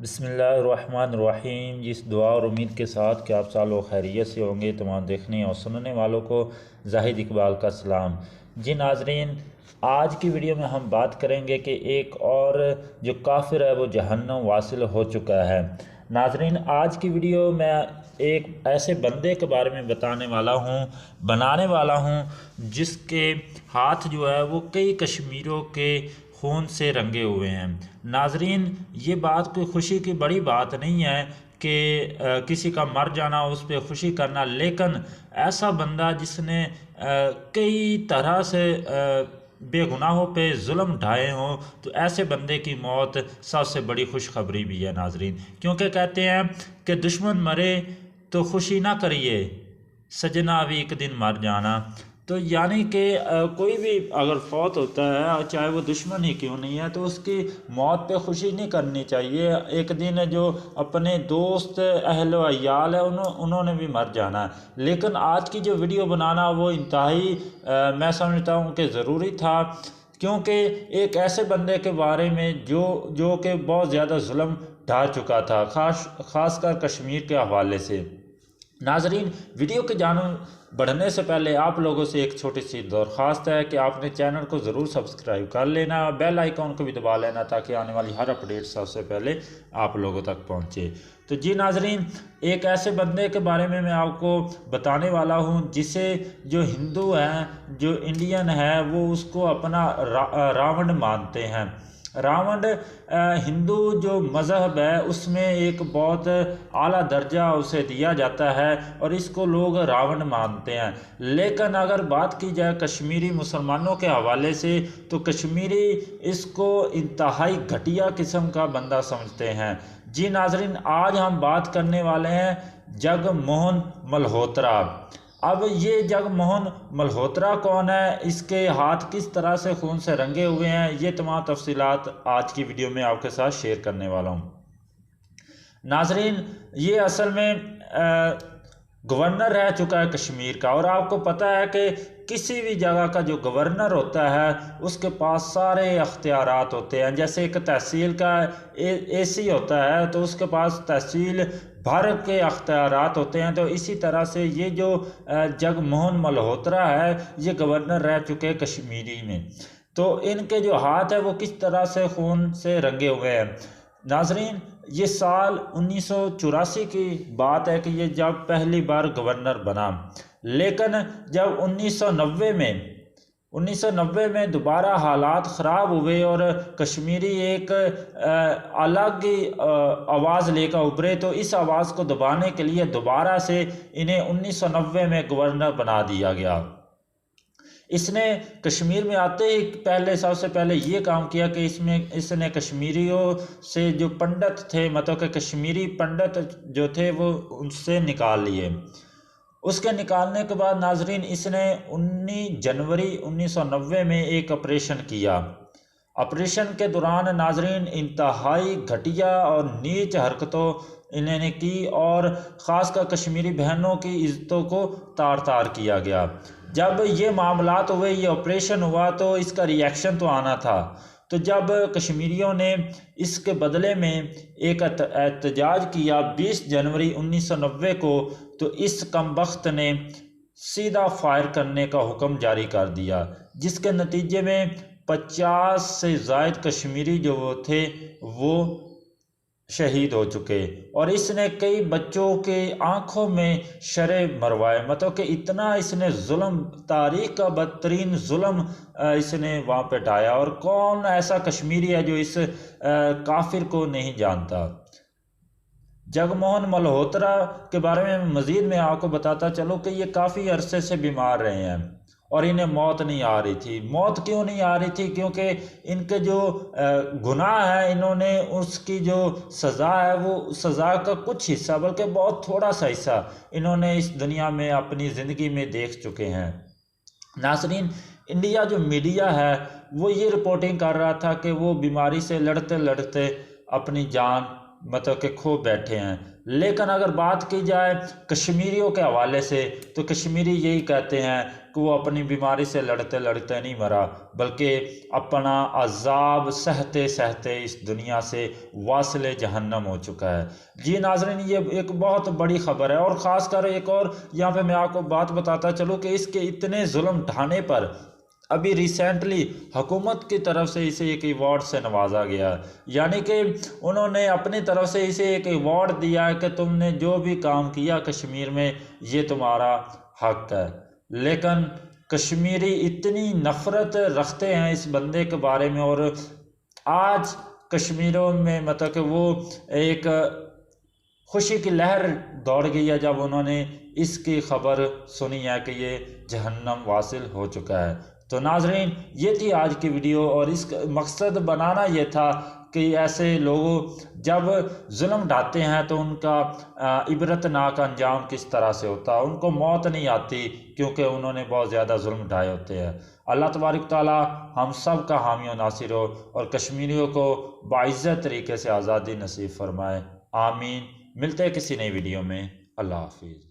بسم اللہ الرحمن الرحیم۔ جس دعا اور امید کے ساتھ کہ آپ سال و خیریت سے ہوں گے، تمام دیکھنے اور سننے والوں کو زاہد اقبال کا سلام۔ جی ناظرین، آج کی ویڈیو میں ہم بات کریں گے کہ ایک اور جو کافر ہے وہ جہنم واصل ہو چکا ہے۔ ناظرین، آج کی ویڈیو میں ایک ایسے بندے کے بارے میں بنانے والا ہوں جس کے ہاتھ جو ہے وہ کئی کشمیریوں کے خون سے رنگے ہوئے ہیں۔ ناظرین، یہ بات کوئی خوشی کی بڑی بات نہیں ہے کہ کسی کا مر جانا، اس پہ خوشی کرنا، لیکن ایسا بندہ جس نے کئی طرح سے بے گناہوں پہ ظلم ڈھائے ہوں، تو ایسے بندے کی موت سب سے بڑی خوشخبری بھی ہے ناظرین، کیونکہ کہتے ہیں کہ دشمن مرے تو خوشی نہ کریے، سجنا بھی ایک دن مر جانا۔ تو یعنی کہ کوئی بھی اگر فوت ہوتا ہے، چاہے وہ دشمن ہی کیوں نہیں ہے، تو اس کی موت پہ خوشی نہیں کرنی چاہیے۔ ایک دن جو اپنے دوست، اہل و عیال ہے، انہوں نے بھی مر جانا ہے۔ لیکن آج کی جو ویڈیو بنانا وہ انتہائی میں سمجھتا ہوں کہ ضروری تھا، کیونکہ ایک ایسے بندے کے بارے میں جو کہ بہت زیادہ ظلم ڈھا چکا تھا، خاص کر کشمیر کے حوالے سے۔ ناظرین، ویڈیو کے جانب بڑھنے سے پہلے آپ لوگوں سے ایک چھوٹی سی درخواست ہے کہ آپ نے چینل کو ضرور سبسکرائب کر لینا، بیل آئیکن کو بھی دبا لینا تاکہ آنے والی ہر اپڈیٹ سب سے پہلے آپ لوگوں تک پہنچے۔ تو جی ناظرین، ایک ایسے بندے کے بارے میں آپ کو بتانے والا ہوں جسے جو ہندو ہیں، جو انڈین ہے، وہ اس کو اپنا راون مانتے ہیں۔ راون ہندو جو مذہب ہے اس میں ایک بہت اعلیٰ درجہ اسے دیا جاتا ہے اور اس کو لوگ راون مانتے ہیں۔ لیکن اگر بات کی جائے کشمیری مسلمانوں کے حوالے سے، تو کشمیری اس کو انتہائی گھٹیا قسم کا بندہ سمجھتے ہیں۔ جی ناظرین، آج ہم بات کرنے والے ہیں جگموہن ملہوترا۔ اب یہ جگموہن ملہوترا کون ہے، اس کے ہاتھ کس طرح سے خون سے رنگے ہوئے ہیں، یہ تمام تفصیلات آج کی ویڈیو میں آپ کے ساتھ شیئر کرنے والا ہوں۔ ناظرین، یہ اصل میں گورنر رہ چکا ہے کشمیر کا، اور آپ کو پتہ ہے کہ کسی بھی جگہ کا جو گورنر ہوتا ہے اس کے پاس سارے اختیارات ہوتے ہیں۔ جیسے ایک تحصیل کا اے سی ہوتا ہے تو اس کے پاس تحصیل بھر کے اختیارات ہوتے ہیں، تو اسی طرح سے یہ جو جگموہن ملہوترا ہے، یہ گورنر رہ چکے کشمیری میں۔ تو ان کے جو ہاتھ ہے وہ کس طرح سے خون سے رنگے ہوئے ہیں۔ ناظرین، یہ سال 1984 کی بات ہے کہ یہ جب پہلی بار گورنر بنا، لیکن جب 1990 میں دوبارہ حالات خراب ہوئے اور کشمیری ایک الگ ہی آواز لے کر ابھرے، تو اس آواز کو دبانے کے لیے دوبارہ سے انہیں 1990 میں گورنر بنا دیا گیا۔ اس نے کشمیر میں آتے ہی سب سے پہلے یہ کام کیا کہ اس نے کشمیریوں سے جو پنڈت تھے، مطلب کہ کشمیری پنڈت جو تھے، وہ ان سے نکال لیے۔ اس کے نکالنے کے بعد ناظرین، اس نے 19 جنوری 1990 میں ایک آپریشن کیا۔ آپریشن کے دوران ناظرین انتہائی گھٹیا اور نیچ حرکتوں انہوں نے کی، اور خاص کر کشمیری بہنوں کی عزتوں کو تار تار کیا گیا۔ جب یہ معاملات ہوئے، یہ آپریشن ہوا، تو اس کا ریئیکشن تو آنا تھا۔ تو جب کشمیریوں نے اس کے بدلے میں ایک احتجاج کیا 20 جنوری 1990 کو، تو اس کمبخت نے سیدھا فائر کرنے کا حکم جاری کر دیا، جس کے نتیجے میں 50 سے زائد کشمیری جو وہ تھے وہ شہید ہو چکے، اور اس نے کئی بچوں کے آنکھوں میں شرے مروائے۔ مطلب کہ اتنا اس نے ظلم، تاریخ کا بدترین ظلم اس نے وہاں پہ ڈھایا، اور کون ایسا کشمیری ہے جو اس کافر کو نہیں جانتا۔ جگموہن ملہوترا کے بارے میں مزید میں آپ کو بتاتا چلوں کہ یہ کافی عرصے سے بیمار رہے ہیں اور انہیں موت نہیں آ رہی تھی۔ موت کیوں نہیں آ رہی تھی؟ کیونکہ ان کے جو گناہ ہے، انہوں نے اس کی جو سزا ہے، وہ سزا کا کچھ حصہ، بلکہ بہت تھوڑا سا حصہ انہوں نے اس دنیا میں اپنی زندگی میں دیکھ چکے ہیں۔ ناظرین، انڈیا جو میڈیا ہے وہ یہ رپورٹنگ کر رہا تھا کہ وہ بیماری سے لڑتے لڑتے اپنی جان مطلب کہ کھو بیٹھے ہیں، لیکن اگر بات کی جائے کشمیریوں کے حوالے سے، تو کشمیری یہی کہتے ہیں کہ کہ وہ اپنی بیماری سے لڑتے لڑتے نہیں مرا، بلکہ اپنا عذاب سہتے سہتے اس دنیا سے واصل جہنم ہو چکا ہے۔ جی ناظرین، یہ ایک بہت بڑی خبر ہے، اور خاص کر ایک اور یہاں پہ میں آپ کو بات بتاتا چلوں کہ اس کے اتنے ظلم ڈھانے پر ابھی ریسنٹلی حکومت کی طرف سے اسے ایک ایوارڈ سے نوازا گیا، یعنی کہ انہوں نے اپنی طرف سے اسے ایک ایوارڈ دیا ہے کہ تم نے جو بھی کام کیا کشمیر میں یہ تمہارا حق ہے۔ لیکن کشمیری اتنی نفرت رکھتے ہیں اس بندے کے بارے میں، اور آج کشمیروں میں مطلب کہ وہ ایک خوشی کی لہر دوڑ گئی ہے جب انہوں نے اس کی خبر سنی ہے کہ یہ جہنم واصل ہو چکا ہے۔ تو ناظرین، یہ تھی آج کی ویڈیو، اور اس کا مقصد بنانا یہ تھا کہ ایسے لوگوں جب ظلم ڈھاتے ہیں تو ان کا عبرتناک انجام کس طرح سے ہوتا ہے، ان کو موت نہیں آتی کیونکہ انہوں نے بہت زیادہ ظلم ڈھائے ہوتے ہیں۔ اللہ تبارک تعالی ہم سب کا حامی و ناصر ہو، اور کشمیریوں کو باعزت طریقے سے آزادی نصیب فرمائے، آمین۔ ملتے ہیں کسی نئی ویڈیو میں، اللہ حافظ۔